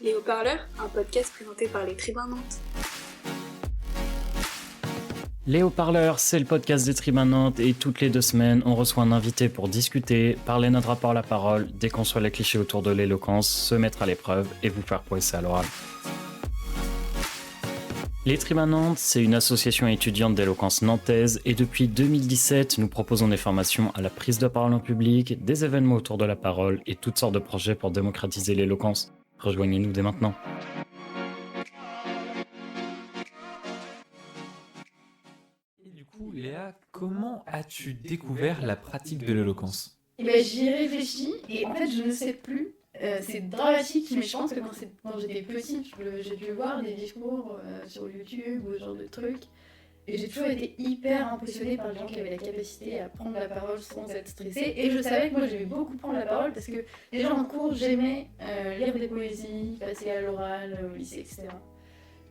Les Haut-Parleurs, un podcast présenté par les Tribuns Nantes. Les Haut-Parleurs, c'est le podcast des Tribuns Nantes et toutes les 2 semaines, on reçoit un invité pour discuter, parler notre rapport à la parole, déconstruire les clichés autour de l'éloquence, se mettre à l'épreuve et vous faire progresser à l'oral. Les Tribuns Nantes, c'est une association étudiante d'éloquence nantaise et depuis 2017, nous proposons des formations à la prise de parole en public, des événements autour de la parole et toutes sortes de projets pour démocratiser l'éloquence. Rejoignez-nous dès maintenant. Et du coup, Léa, comment as-tu découvert la pratique de l'éloquence ? J'y ai réfléchi et en fait je ne sais plus. C'est dramatique, mais je pense que quand j'étais petite, j'ai dû voir des discours sur YouTube ou ce genre de trucs. Et j'ai toujours été hyper impressionnée par les gens qui avaient la capacité à prendre la parole sans être stressés. Et je savais que moi j'aimais beaucoup prendre la parole parce que déjà en cours j'aimais lire des poésies, passer à l'oral, au lycée, etc.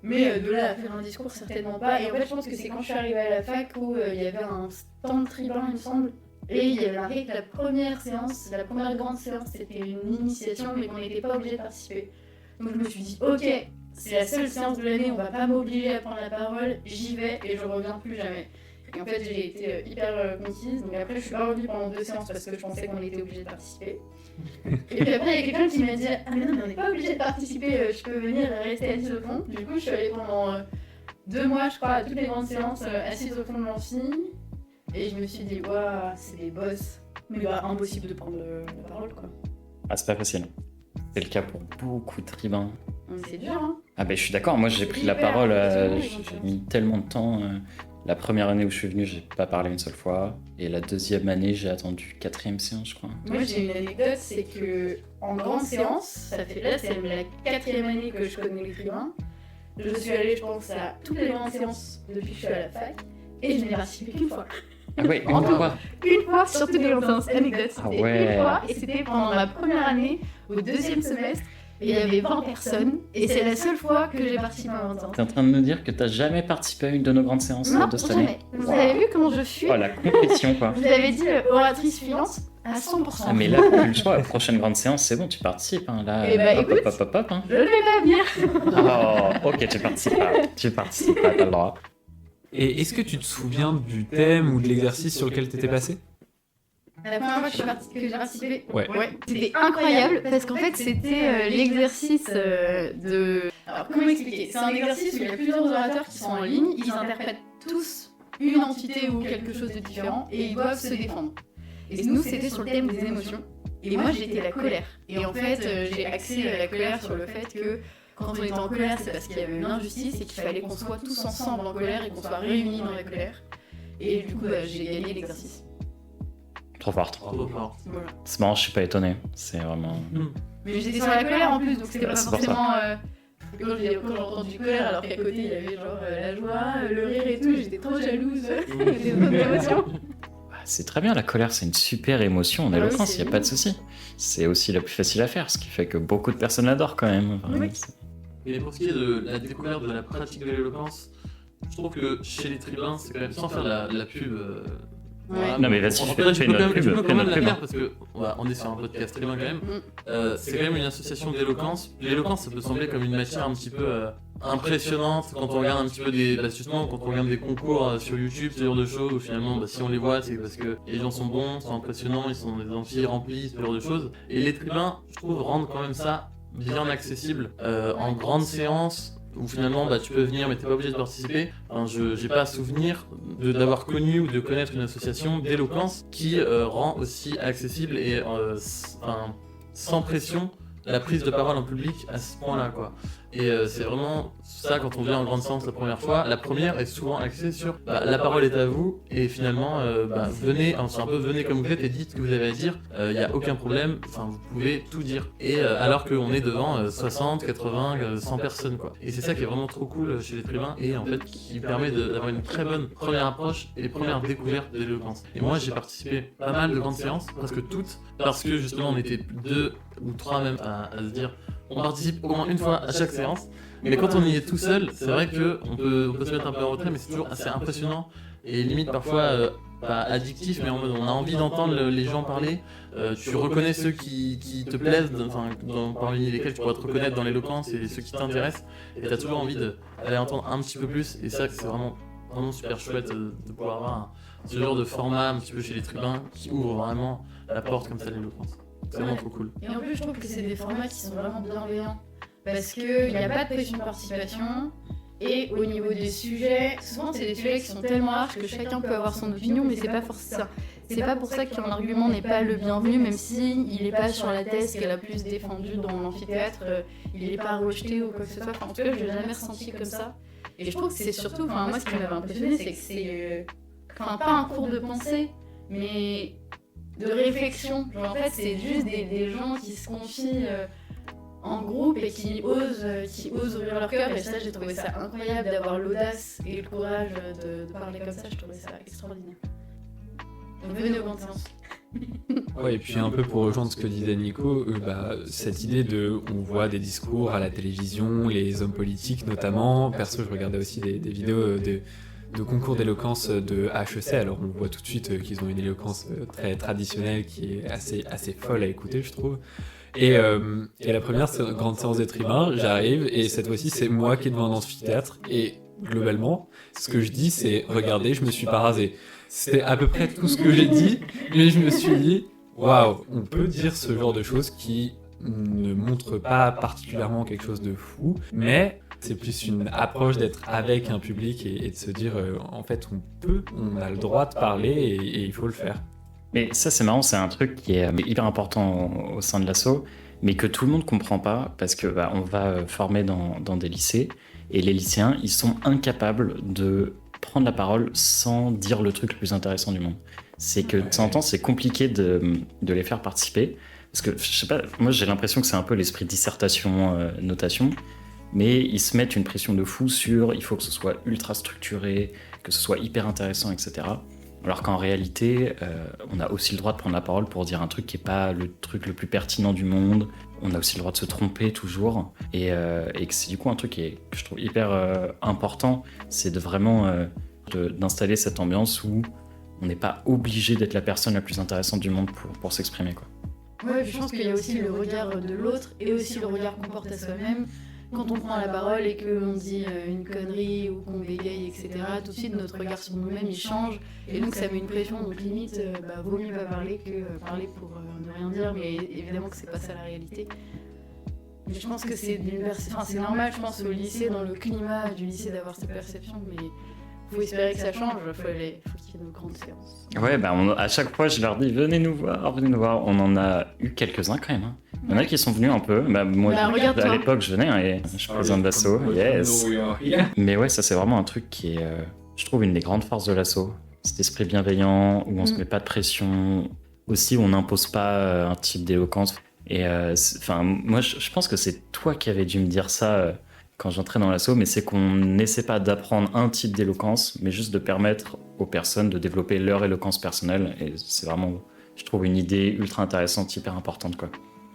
Mais de là à faire un discours, certainement pas. Et en fait je pense que c'est quand je suis arrivée à la fac où il y avait un stand tribun, il me semble. Et il y avait marqué que la première séance, la première grande séance, c'était une initiation, mais qu'on n'était pas obligé de participer. Donc je me suis dit, ok, c'est la seule séance de l'année, on va pas m'obliger à prendre la parole, j'y vais et je reviens plus jamais. Et en fait, j'ai été hyper conquise, donc après je suis pas revenue pendant 2 séances parce que je pensais qu'on était obligé de participer. Et puis après, il y a quelqu'un qui m'a dit, ah mais non, mais on n'est pas obligé de participer, je peux venir rester assise au fond. Du coup, je suis allée pendant 2 mois, je crois, à toutes les grandes séances assise au fond de l'amphi. Et je me suis dit, waouh, c'est des boss. Mais impossible de prendre la parole, quoi. Ah, c'est pas facile. C'est le cas pour beaucoup de tribuns. Mais c'est dur, hein. Ah je suis d'accord, moi j'ai pris la parole, j'ai mis tellement de temps. La première année où je suis venu, j'ai pas parlé une seule fois. Et la deuxième année, j'ai attendu 4e séance, je crois. Moi j'ai une anecdote, c'est que en grande séance, c'est la 4e année que je connais les tribuns. Je suis allée, je pense, à toutes les grandes séances depuis que je suis à la fac. Et je n'ai participé qu'une fois. Ah ouais, une fois sur toutes les séances. Anecdote, c'était ouais. une fois et c'était pendant ma première année, au 2e semestre. Et il y avait 20 personnes et c'est la seule fois que j'ai participé à 20 ans. T'es en train de nous dire que t'as jamais participé à une de nos grandes séances de cette année ? Vous avez vu comment je suis ? Oh, la compétition, quoi. Vous avez dit oratrice fluente à 100%. Ah, mais là, plus le choix, la prochaine grande séance, c'est bon, tu participes. Hein, là, écoute, hein. Je ne vais pas venir. Oh, ok, tu participes pas, t'as le droit. Et est-ce que tu te souviens du thème ou de l'exercice sur lequel t'étais passé ? La première fois que j'ai participé, Ouais. C'était incroyable parce qu'en fait c'était l'exercice de... Alors comment expliquer ? C'est un exercice où il y a plusieurs orateurs qui sont en ligne, ils interprètent tous une entité ou quelque chose de différent et ils doivent se défendre. Et nous c'était sur le thème des émotions et moi j'étais la colère. Et en fait j'ai axé la colère sur le fait que quand on était en colère c'est parce qu'il y avait une injustice et qu'il fallait qu'on soit tous ensemble en colère et qu'on soit réunis dans la colère. Et du coup j'ai gagné l'exercice. Trop fort. Voilà. C'est marrant, je suis pas étonné. C'est vraiment... Mais j'étais sur la colère en plus, donc c'était pas forcément... Quand j'ai entendu colère alors qu'à côté il y avait genre la joie, le rire et tout, j'étais trop jalouse des autres émotions. C'est très bien, la colère c'est une super émotion en éloquence, il n'y a pas de souci. C'est aussi la plus facile à faire, ce qui fait que beaucoup de personnes l'adorent quand même. Oui. Et pour ce qui est de la découverte de la pratique de l'éloquence, je trouve que chez les tribuns, c'est quand même sans faire la pub... Ouais. Non mais vas-y, fais notre pub. Tu peux quand même la faire parce que on est sur un podcast tribun quand même. C'est quand même une association d'éloquence. L'éloquence, ça peut sembler comme une matière un petit peu impressionnante quand on regarde un petit peu justement quand on regarde des concours sur YouTube, ce genre de choses où finalement si on les voit c'est parce que les gens sont bons, sont impressionnants, ils sont des amphis remplis, ce genre de choses. Et les tribuns, je trouve, rendent quand même ça bien accessible en grande séance. Où finalement tu peux venir mais t'es pas obligé de participer. J'ai pas souvenir d'avoir connu ou de connaître une association d'éloquence qui rend aussi accessible et sans pression la prise de parole en public à ce point-là, quoi. Et c'est vraiment ça quand on vient en grande séance la première fois. La première est souvent axée sur la parole est à vous et finalement venez comme vous êtes et dites ce que vous avez à dire. Y a aucun problème. Enfin vous pouvez tout dire. Et alors qu'on est devant 60, 80, 100 personnes, quoi. Et c'est ça qui est vraiment trop cool chez les tribuns et en fait qui permet d'avoir une très bonne première approche et première découverte de l'éloquence. Et moi j'ai participé pas mal de grandes séances, presque toutes, parce que justement on était 2 ou 3 même à se dire on participe au moins une fois à chaque séance, mais quand on y est tout seul, c'est vrai qu'on peut se mettre un peu en retrait, mais c'est toujours assez impressionnant et limite parfois pas addictif, mais en mode on a envie d'entendre les gens parler. Tu reconnais ceux qui te plaisent, parmi lesquels tu pourrais te reconnaître dans l'éloquence et ceux qui t'intéressent. Et t'as toujours envie d'aller entendre un petit peu plus. Et ça, c'est vraiment super chouette de pouvoir avoir ce genre de format un petit peu chez les tribuns qui ouvre vraiment la porte comme ça à l'éloquence. C'est vraiment trop cool. Et en plus, je trouve que c'est des formats qui sont vraiment bienveillants. Parce qu'il n'y a pas de pression de participation. Et au niveau des sujets, souvent c'est des sujets qui sont tellement larges que chacun peut avoir son opinion, mais c'est pas forcément ça. C'est pas pour ça qu'un argument n'est pas le bienvenu, même si il n'est pas sur la thèse qu'elle a plus défendue dans l'amphithéâtre, il n'est pas rejeté ou quoi que ce soit. Enfin, en tout cas, je l'ai jamais ressenti comme ça. Et je trouve que c'est surtout, moi ce qui m'avait impressionné, c'est que c'est pas un cours de pensée, mais de réflexion. Genre, en fait, c'est juste des gens qui se confient en groupe et qui osent ouvrir leur cœur. Et ça, j'ai trouvé ça incroyable d'avoir l'audace et le courage de parler comme ça. Je trouvais ça extraordinaire. Donc venez aux grandes séances. Ouais, et puis un peu pour rejoindre ce que disait Nico, cette idée de, on voit des discours à la télévision, les hommes politiques notamment. Perso, je regardais aussi des vidéos de concours d'éloquence de HEC. Alors on voit tout de suite qu'ils ont une éloquence très traditionnelle qui est assez folle à écouter, je trouve. Et la première grande séance des tribuns, j'arrive et cette fois-ci c'est moi qui est devant un amphithéâtre et globalement ce que je dis c'est regardez, je me suis pas rasé. C'était à peu près tout ce que j'ai dit, mais je me suis dit waouh, on peut dire ce genre de choses qui ne montrent pas particulièrement quelque chose de fou, mais c'est plus une approche d'être avec un public et de se dire en fait on a le droit de parler et il faut le faire. Mais ça, c'est marrant, c'est un truc qui est hyper important au sein de l'asso, mais que tout le monde comprend pas parce que on va former dans des lycées et les lycéens, ils sont incapables de prendre la parole sans dire le truc le plus intéressant du monde. C'est que de temps en temps, c'est compliqué de les faire participer parce que, je sais pas, moi j'ai l'impression que c'est un peu l'esprit dissertation, notation, mais ils se mettent une pression de fou sur il faut que ce soit ultra structuré, que ce soit hyper intéressant, etc. Alors qu'en réalité, on a aussi le droit de prendre la parole pour dire un truc qui n'est pas le truc le plus pertinent du monde. On a aussi le droit de se tromper toujours. Et que c'est du coup un truc que je trouve hyper important, c'est de vraiment d'installer cette ambiance où on n'est pas obligé d'être la personne la plus intéressante du monde pour s'exprimer, quoi. Ouais, je pense qu'il y a aussi le regard de l'autre et aussi le regard qu'on porte à soi-même. Quand on prend la parole et qu'on dit une connerie ou qu'on bégaye, etc., tout de suite notre regard sur nous-mêmes il change et donc ça met une pression, donc limite vaut mieux pas parler que parler pour ne rien dire, mais évidemment que c'est pas ça la réalité. Mais je pense que c'est normal, je pense au lycée, dans le climat du lycée d'avoir cette perception, mais faut espérer que ça change, faut qu'il y ait de grandes séances. Ouais, à chaque fois je leur dis venez nous voir, on en a eu quelques-uns quand même, hein. Il y en a qui sont venus un peu. Moi, à l'époque, je venais et je présente l'asso. Yes. Mais ouais, ça, c'est vraiment un truc qui est, je trouve, une des grandes forces de l'asso. Cet esprit bienveillant, où on se met pas de pression. Aussi, où on n'impose pas un type d'éloquence. Et moi, je pense que c'est toi qui avais dû me dire ça quand j'entrais dans l'asso, mais c'est qu'on n'essaie pas d'apprendre un type d'éloquence, mais juste de permettre aux personnes de développer leur éloquence personnelle. Et c'est vraiment, je trouve, une idée ultra intéressante, hyper importante, quoi.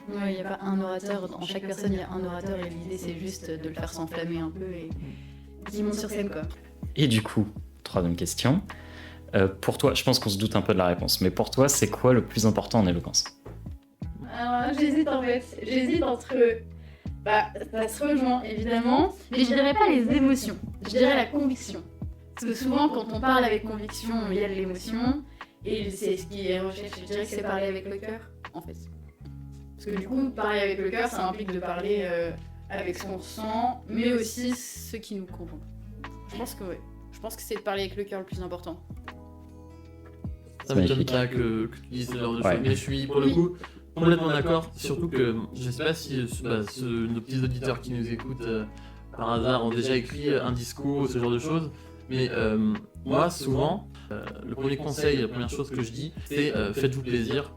Ouais, il n'y a pas un orateur, dans chaque personne il y a un orateur et l'idée c'est juste de le faire s'enflammer un peu et qu'il monte sur scène, quoi. Et du coup, troisième question, pour toi, je pense qu'on se doute un peu de la réponse, mais pour toi c'est quoi le plus important en éloquence? Alors j'hésite entre, ça se rejoint évidemment, mais je dirais pas les émotions, je dirais la conviction. Parce que souvent quand on parle avec conviction, il y a de l'émotion, et c'est ce qui est recherché, je dirais que c'est parler avec le cœur, en fait. Parce que du coup, parler avec le cœur, ça implique de parler avec ce qu'on ressent, mais aussi ce qui nous convainc. Je pense que c'est de parler avec le cœur le plus important. Ça m'étonne pas que tu dises ce genre de choses, mais je suis pour le coup complètement d'accord, surtout que je sais pas si nos petits auditeurs qui nous écoutent par hasard ont déjà écrit un discours ou ce genre de choses, mais moi souvent, le premier conseil, la première chose que je dis, c'est faites-vous plaisir.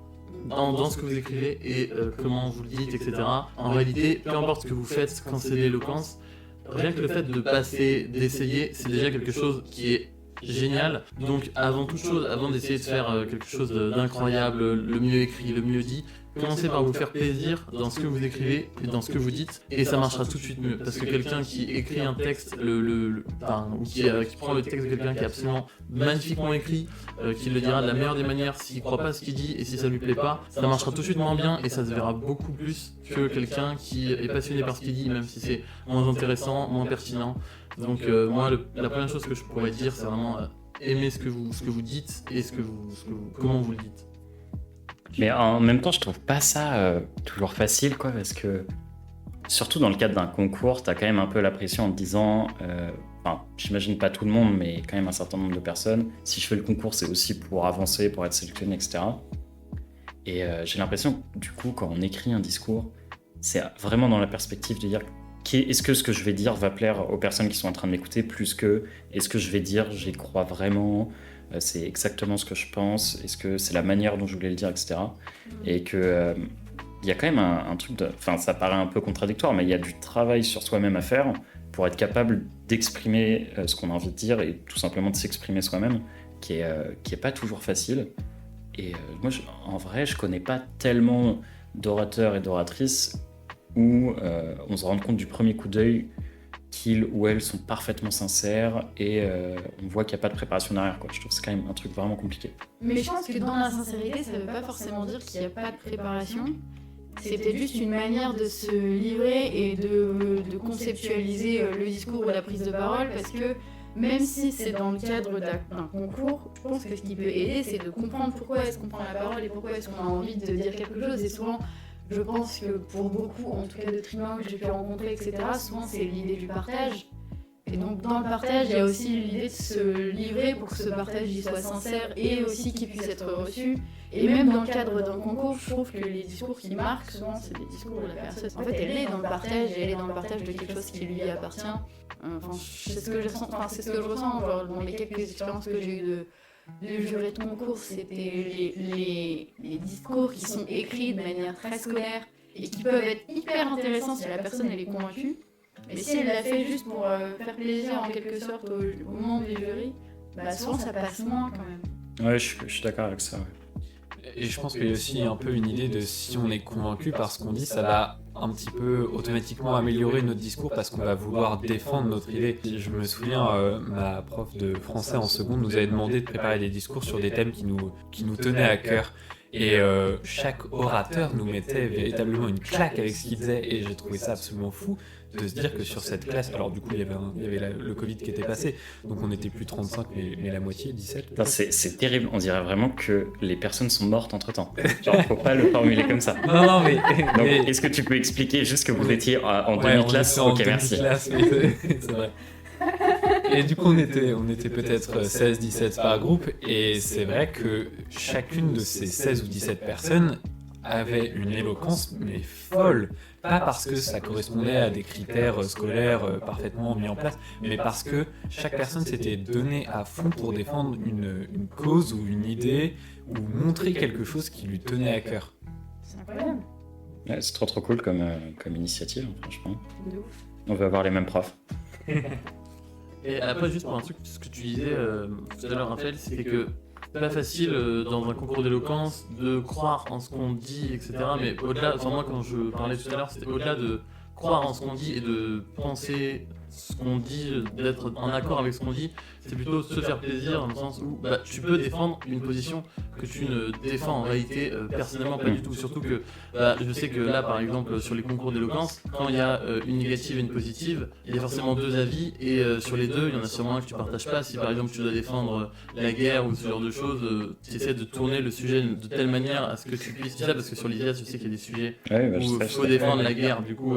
Dans ce que vous écrivez et comment vous le dites, etc. En réalité, peu importe ce que vous faites quand c'est l'éloquence, rien que le fait de passer, d'essayer, c'est déjà quelque chose qui est génial. Donc avant toute chose, avant d'essayer de faire quelque chose d'incroyable, le mieux écrit, le mieux dit, commencez par vous faire plaisir dans ce que vous écrivez et dans ce que vous dites, et ça marchera tout de suite mieux. Parce que quelqu'un qui écrit un texte, ou qui prend le texte de quelqu'un qui est absolument magnifiquement écrit, qui le dira de la meilleure des manières, s'il croit pas à ce qu'il dit et si ça lui plaît pas, ça marchera tout de suite moins bien et ça se verra beaucoup plus que quelqu'un qui est passionné par ce qu'il dit, même si c'est moins intéressant, moins pertinent. Donc moi, la première chose que je pourrais dire, c'est vraiment aimer ce que vous dites et comment vous le dites. Mais en même temps, je trouve pas ça toujours facile, quoi, parce que surtout dans le cadre d'un concours, t'as quand même un peu la pression en te disant, j'imagine pas tout le monde, mais quand même un certain nombre de personnes, si je fais le concours, c'est aussi pour avancer, pour être sélectionné, etc. Et j'ai l'impression que du coup, quand on écrit un discours, c'est vraiment dans la perspective de dire est-ce que ce que je vais dire va plaire aux personnes qui sont en train de m'écouter, plus que est-ce que je vais dire, j'y crois vraiment, c'est exactement ce que je pense, est-ce que c'est la manière dont je voulais le dire, etc. Et que il y a quand même un truc ça paraît un peu contradictoire, mais il y a du travail sur soi-même à faire pour être capable d'exprimer ce qu'on a envie de dire et tout simplement de s'exprimer soi-même, qui est pas toujours facile. Et moi, en vrai, je connais pas tellement d'orateurs et d'oratrices où on se rend compte du premier coup d'œil qu'ils ou elles sont parfaitement sincères et on voit qu'il n'y a pas de préparation derrière, quoi. Je trouve que c'est quand même un truc vraiment compliqué. Mais je pense que dans la sincérité, ça ne veut pas forcément dire qu'il n'y a pas de préparation. C'est peut-être juste une manière de se livrer et de conceptualiser le discours ou la prise de parole, parce que même si c'est dans le cadre d'un concours, je pense que ce qui peut aider, c'est de comprendre pourquoi est-ce qu'on prend la parole et pourquoi est-ce qu'on a envie de dire quelque chose. Et souvent, je pense que pour beaucoup, en tout cas de tribuns que j'ai pu rencontrer, etc., souvent c'est l'idée du partage. Et donc dans le partage, il y a aussi l'idée de se livrer pour que ce partage y soit sincère et aussi qu'il puisse être reçu. Et même dans le cadre d'un concours, je trouve que les discours qui marquent, souvent, c'est des discours où la personne, en fait, elle est dans le partage et elle est dans le partage de quelque chose qui lui appartient. C'est ce que je ressens, genre, dans les quelques expériences que j'ai eues de jurer de concours, c'était les discours qui sont écrits de manière très scolaire et qui peuvent être hyper intéressants si la personne elle est convaincue. Mais si elle l'a fait juste pour faire plaisir en quelque sorte au monde des jurys, souvent ça passe moins quand même. Ouais, je suis d'accord avec ça. Ouais. Et je pense qu'il y a aussi un peu une idée de si on est convaincu par ce qu'on dit, ça va un petit peu automatiquement améliorer notre discours parce qu'on va vouloir défendre notre idée. Je me souviens, ma prof de français en seconde nous avait demandé de préparer des discours sur des thèmes qui nous tenaient à cœur. Et chaque orateur nous mettait véritablement une claque avec ce qu'il disait, et j'ai trouvé ça absolument fou de se dire que sur cette classe, alors du coup il y avait le Covid qui était passé, donc on n'était plus 35 mais la moitié, 17. Non, c'est terrible, on dirait vraiment que les personnes sont mortes entre temps. Genre faut pas le formuler comme ça. Non mais... Donc est-ce que tu peux expliquer juste que vous étiez en demi-classe? Ok, merci. C'est vrai. Et du coup on était peut-être 16-17 par groupe, et c'est vrai que chacune de ces 16 ou 17 personnes avait une éloquence mais folle. Pas parce que ça correspondait à des critères scolaires parfaitement mis en place, mais parce que chaque personne s'était donnée à fond pour défendre une cause ou une idée, ou montrer quelque chose qui lui tenait à cœur. C'est incroyable. Ouais, c'est trop cool comme initiative, franchement. De ouf. On veut avoir les mêmes profs. Et après, juste pour un truc, ce que tu disais tout à l'heure, Raphaël, c'était que c'est pas facile dans un concours d'éloquence de croire en ce qu'on dit, etc. Mais au-delà, moi quand je parlais tout à l'heure, c'était au-delà de croire en ce qu'on dit et de penser ce qu'on dit, d'être en accord avec ce qu'on dit, c'est plutôt se faire plaisir dans le sens où tu peux défendre une position que tu ne défends en réalité personnellement pas du tout. Surtout que je sais que là par exemple sur les concours d'éloquence, quand il y a une négative et une positive, il y a forcément deux avis et sur les deux il y en a sûrement un que tu partages pas. Si par exemple tu dois défendre la guerre ou ce genre de choses, tu essaies de tourner le sujet de telle manière à ce que tu puisses dire ça, parce que sur l'IA tu sais qu'il y a des sujets où il faut défendre la guerre, du coup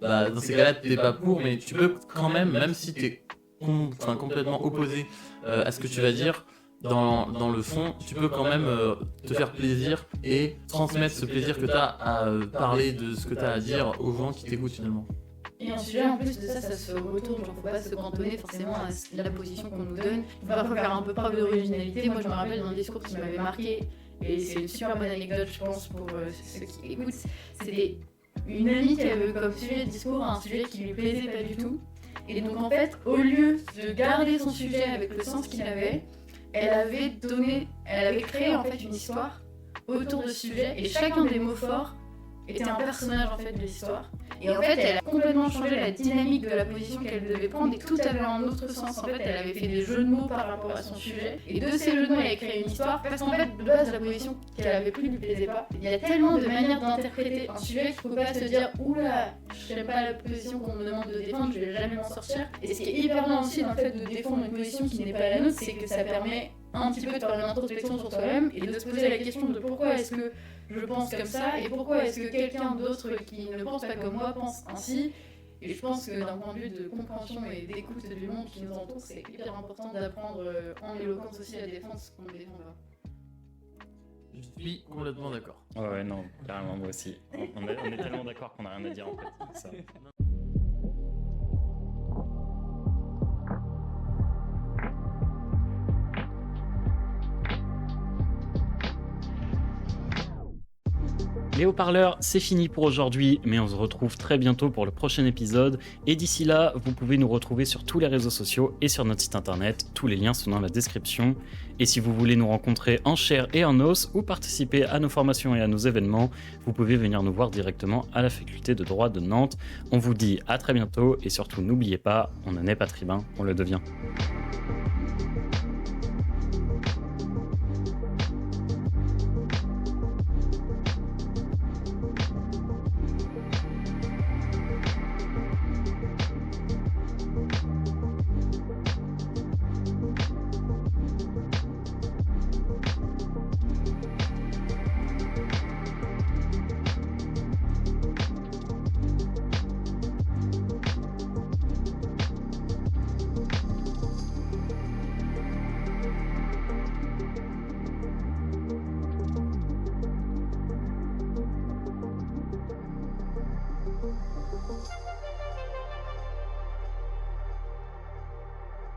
dans ces cas-là t'es pas pour, mais tu peux quand même si t'es complètement opposé à ce que tu vas dire, dans le fond, tu peux quand même te faire plaisir et transmettre ce plaisir que tu as à parler de ce que tu as à dire aux gens qui t'écoutent finalement. Et un sujet en plus de ça, ça se retourne, genre faut pas se cantonner forcément à la position qu'on nous donne. Il faut parfois faire un peu preuve d'originalité. Moi je me rappelle d'un discours qui m'avait marqué, et c'est une super bonne anecdote je pense pour ceux qui écoutent. C'était une amie qui avait comme sujet de discours un sujet qui lui plaisait pas du tout. Et donc en fait, au lieu de garder son sujet avec le sens qu'il avait, elle avait créé en fait une histoire autour de ce sujet, et chacun des mots forts était un personnage en fait de l'histoire. Et en fait, elle a complètement changé la dynamique de la position qu'elle devait prendre, et tout avait un autre sens. En fait, elle avait fait des jeux de mots par rapport à son sujet, et de ces jeux de mots, elle a créé une histoire, parce qu'en fait, de base, la position qu'elle avait pris ne lui plaisait pas. Il y a tellement de manières d'interpréter un sujet qu'il ne faut pas se dire « Oula, j'aime pas la position qu'on me demande de défendre, je vais jamais m'en sortir ». Et ce qui est hyper bien aussi dans le fait de défendre une position qui n'est pas la nôtre, c'est que ça permet un petit peu de faire une introspection sur soi-même, et de se poser la question de pourquoi est-ce que je pense comme ça, et pourquoi est-ce que quelqu'un d'autre qui ne pense pas comme moi pense ainsi. Et je pense que d'un point de vue de compréhension et d'écoute du monde qui nous entoure, c'est hyper important d'apprendre en éloquence aussi à défendre ce qu'on ne défend pas. Je suis complètement d'accord. Ouais, non, carrément, moi aussi. On est tellement d'accord qu'on n'a rien à dire en fait. Ça. Les haut-parleurs, c'est fini pour aujourd'hui, mais on se retrouve très bientôt pour le prochain épisode. Et d'ici là, vous pouvez nous retrouver sur tous les réseaux sociaux et sur notre site internet. Tous les liens sont dans la description. Et si vous voulez nous rencontrer en chair et en os ou participer à nos formations et à nos événements, vous pouvez venir nous voir directement à la faculté de droit de Nantes. On vous dit à très bientôt et surtout n'oubliez pas, on ne naît pas tribun, on le devient.